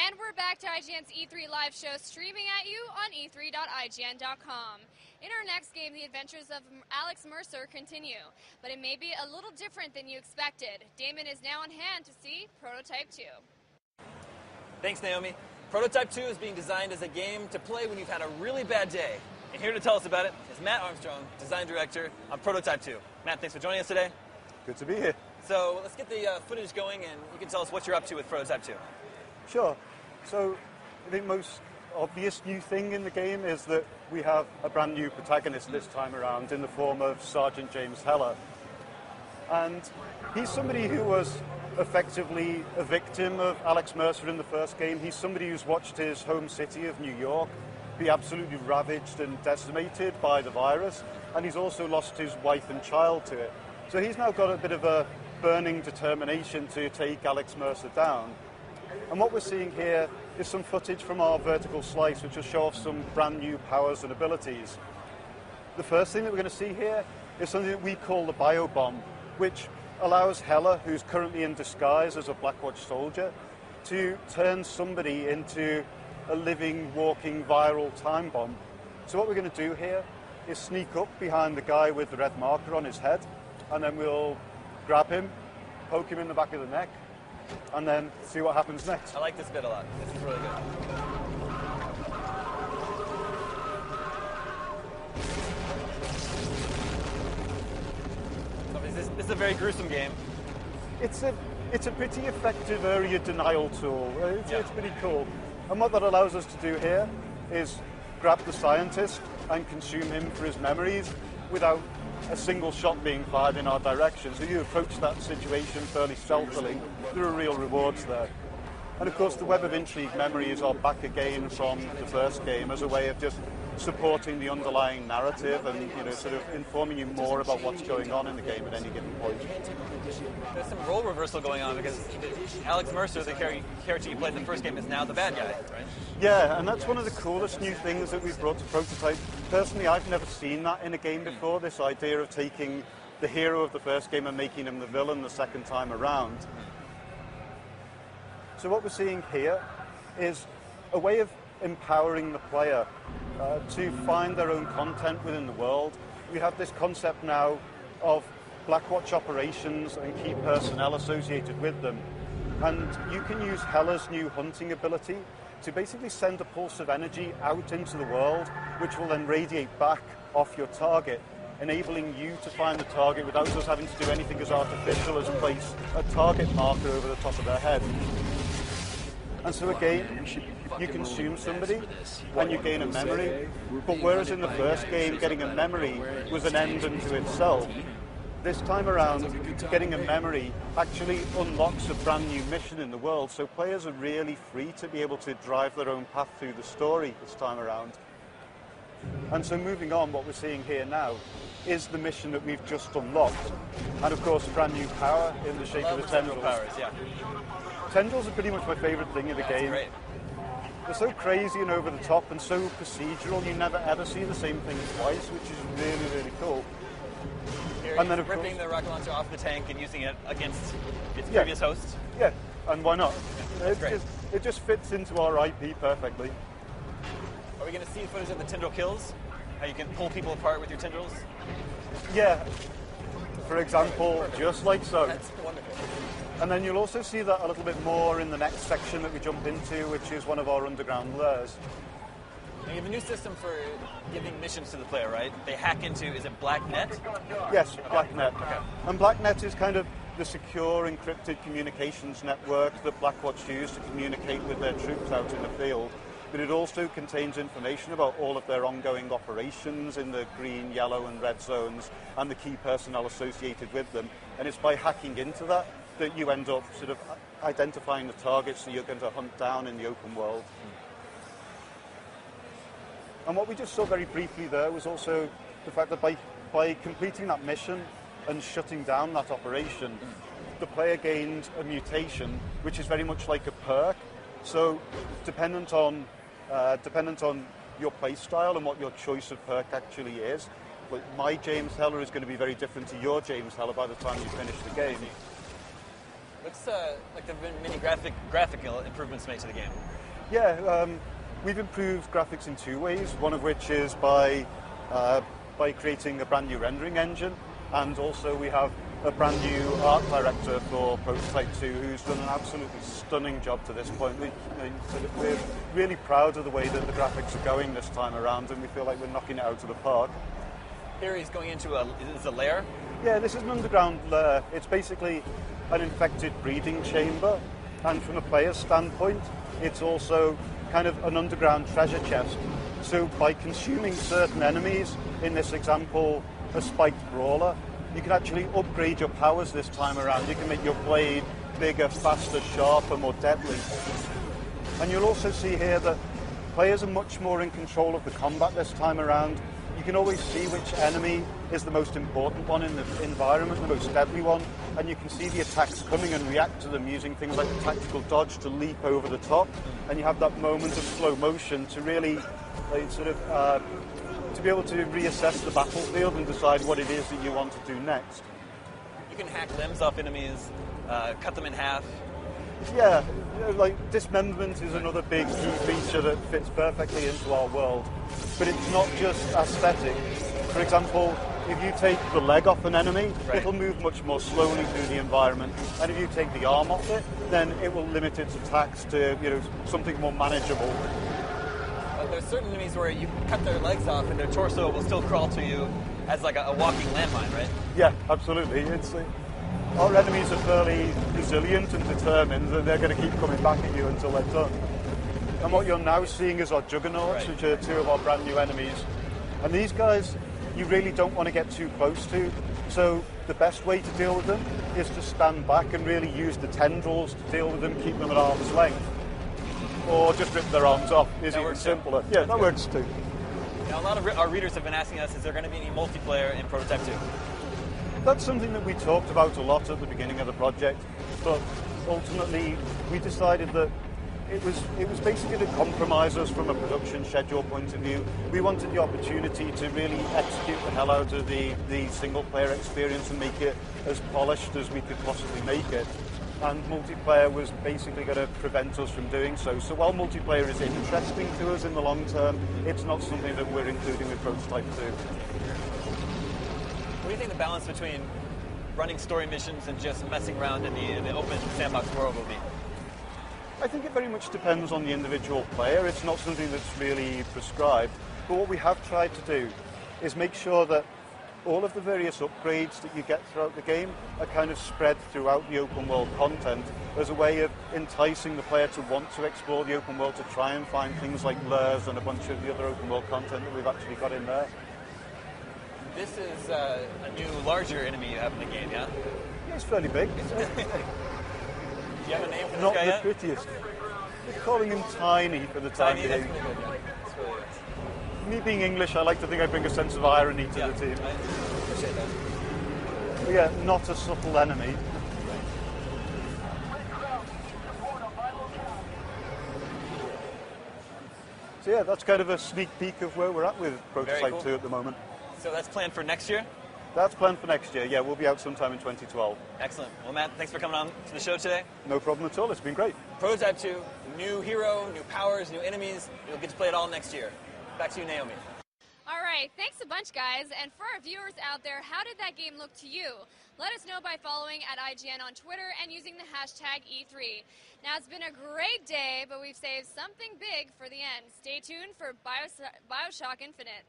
And we're back to IGN's E3 live show, streaming at you on e3.ign.com. In our next game, the adventures of Alex Mercer continue, but it may be a little different than you expected. Damon is now on hand to see Prototype 2. Thanks, Naomi. Prototype 2 is being designed as a game to play when you've had a really bad day. And here to tell us about it is Matt Armstrong, design director on Prototype 2. Matt, thanks for joining us today. Good to be here. So let's get the footage going, and you can tell us what you're up to with Prototype 2. Sure. So the most obvious new thing in the game is that we have a brand new protagonist this time around in the form of Sergeant James Heller. And he's somebody who was effectively a victim of Alex Mercer in the first game. He's somebody who's watched his home city of New York be absolutely ravaged and decimated by the virus, and he's also lost his wife and child to it. So he's now got a bit of a burning determination to take Alex Mercer down. And what we're seeing here is some footage from our vertical slice, which will show off some brand new powers and abilities. The first thing that we're going to see here is something that we call the biobomb, which allows Heller, who's currently in disguise as a Blackwatch soldier, to turn somebody into a living, walking, viral time bomb. So what we're going to do here is sneak up behind the guy with the red marker on his head, and then we'll grab him, poke him in the back of the neck, and then see what happens next. I like this bit a lot. This is really good. So this is a very gruesome game. It's a pretty effective area denial tool. It's pretty cool. And what that allows us to do here is grab the scientist and consume him for his memories without a single shot being fired in our direction. So you approach that situation fairly stealthily. There are real rewards there. And of course the Web of Intrigue memories are back again from the first game as a way of just supporting the underlying narrative and sort of informing you more about what's going on in the game at any given point. There's some role reversal going on because Alex Mercer, the character you played in the first game, is now the bad guy, right? Yeah, and that's one of the coolest new things that we've brought to Prototype. Personally, I've never seen that in a game before, this idea of taking the hero of the first game and making him the villain the second time around. So what we're seeing here is a way of empowering the player to find their own content within the world. We have this concept now of Blackwatch operations and key personnel associated with them. And you can use Heller's new hunting ability to basically send a pulse of energy out into the world, which will then radiate back off your target, enabling you to find the target without us having to do anything as artificial as place a target marker over the top of their head. And so again, you consume somebody and you gain a memory, but whereas in the first game getting a memory was an end unto itself, this time around getting a memory actually unlocks a brand new mission in the world, so players are really free to be able to drive their own path through the story this time around. And so moving on, what we're seeing here now is the mission that we've just unlocked, and of course brand new power in the shape of a tendrils. Powers, yeah. Tendrils are pretty much my favourite thing in the game. Great. They're so crazy and over the top and so procedural, you never ever see the same thing twice, which is really, really cool. Here And then of ripping course, the rocket launcher off the tank and using it against its previous host. Yeah, and why not? That's great. It just fits into our IP perfectly. Are we going to see footage of the tendril kills? How you can pull people apart with your tendrils? Yeah, for example, just like so. That's wonderful. And then you'll also see that a little bit more in the next section that we jump into, which is one of our underground lairs. Now you have a new system for giving missions to the player, right? They hack into, is it BlackNet? Yes, BlackNet. Okay. And BlackNet is kind of the secure encrypted communications network that Blackwatch use to communicate with their troops out in the field. But it also contains information about all of their ongoing operations in the green, yellow and red zones and the key personnel associated with them. And it's by hacking into that that you end up sort of identifying the targets that you're going to hunt down in the open world. And what we just saw very briefly there was also the fact that by completing that mission and shutting down that operation, the player gained a mutation, which is very much like a perk. So dependent on your play style and what your choice of perk actually is, but my James Heller is going to be very different to your James Heller by the time you finish the game. Looks like there have been many graphical improvements made to the game. Yeah, we've improved graphics in two ways, one of which is by creating a brand new rendering engine, and also we have a brand new art director for Prototype 2 who's done an absolutely stunning job to this point. We're really proud of the way that the graphics are going this time around, and we feel like we're knocking it out of the park. Here he's going into a lair? Yeah, this is an underground lair. It's basically an infected breeding chamber, and from a player's standpoint, it's also kind of an underground treasure chest. So by consuming certain enemies, in this example, a spiked brawler, you can actually upgrade your powers this time around. You can make your blade bigger, faster, sharper, more deadly. And you'll also see here that players are much more in control of the combat this time around. You can always see which enemy is the most important one in the environment, the most deadly one, and you can see the attacks coming and react to them using things like the tactical dodge to leap over the top, and you have that moment of slow motion to really to be able to reassess the battlefield and decide what it is that you want to do next. You can hack limbs off enemies, cut them in half. Yeah, like dismemberment is another big key feature that fits perfectly into our world. But it's not just aesthetic. For example, if you take the leg off an enemy, it'll move much more slowly through the environment. And if you take the arm off it, then it will limit its attacks to something more manageable. There's certain enemies where you cut their legs off and their torso will still crawl to you as like a walking landmine, right? Yeah, absolutely. Our enemies are fairly resilient and determined, and they're going to keep coming back at you until they're done. And what you're now seeing is our juggernauts, which are two of our brand new enemies. And these guys, you really don't want to get too close to. So the best way to deal with them is to stand back and really use the tendrils to deal with them, keep them at arm's length. Or just rip their arms off is even simpler. Yeah, that works too. Now, a lot of our readers have been asking us, is there going to be any multiplayer in Prototype 2? That's something that we talked about a lot at the beginning of the project, but ultimately we decided that it was basically to compromise us from a production schedule point of view. We wanted the opportunity to really execute the hell out of the single-player experience and make it as polished as we could possibly make it. And multiplayer was basically going to prevent us from doing so. So while multiplayer is interesting to us in the long term, it's not something that we're including with Prototype 2. What do you think the balance between running story missions and just messing around in the open sandbox world will be? I think it very much depends on the individual player. It's not something that's really prescribed. But what we have tried to do is make sure that all of the various upgrades that you get throughout the game are kind of spread throughout the open world content as a way of enticing the player to want to explore the open world, to try and find things like lures and a bunch of the other open world content that we've actually got in there. This is a new, larger enemy you have in the game, yeah? Yeah, it's fairly big. Do you have a name for this Not guy the yet? prettiest. We're calling him Tiny for the time Tiny, being. that's really good, yeah. That's really good. Me being English, I like to think I bring a sense of irony to the team. I appreciate that. But yeah, not a subtle enemy. So yeah, that's kind of a sneak peek of where we're at with Prototype cool. 2 at the moment. So that's planned for next year? That's planned for next year. Yeah, we'll be out sometime in 2012. Excellent. Well, Matt, thanks for coming on to the show today. No problem at all. It's been great. Prototype 2, new hero, new powers, new enemies. You'll get to play it all next year. Back to you, Naomi. All right, thanks a bunch, guys. And for our viewers out there, how did that game look to you? Let us know by following at IGN on Twitter and using the hashtag E3. Now, it's been a great day, but we've saved something big for the end. Stay tuned for BioShock Infinite.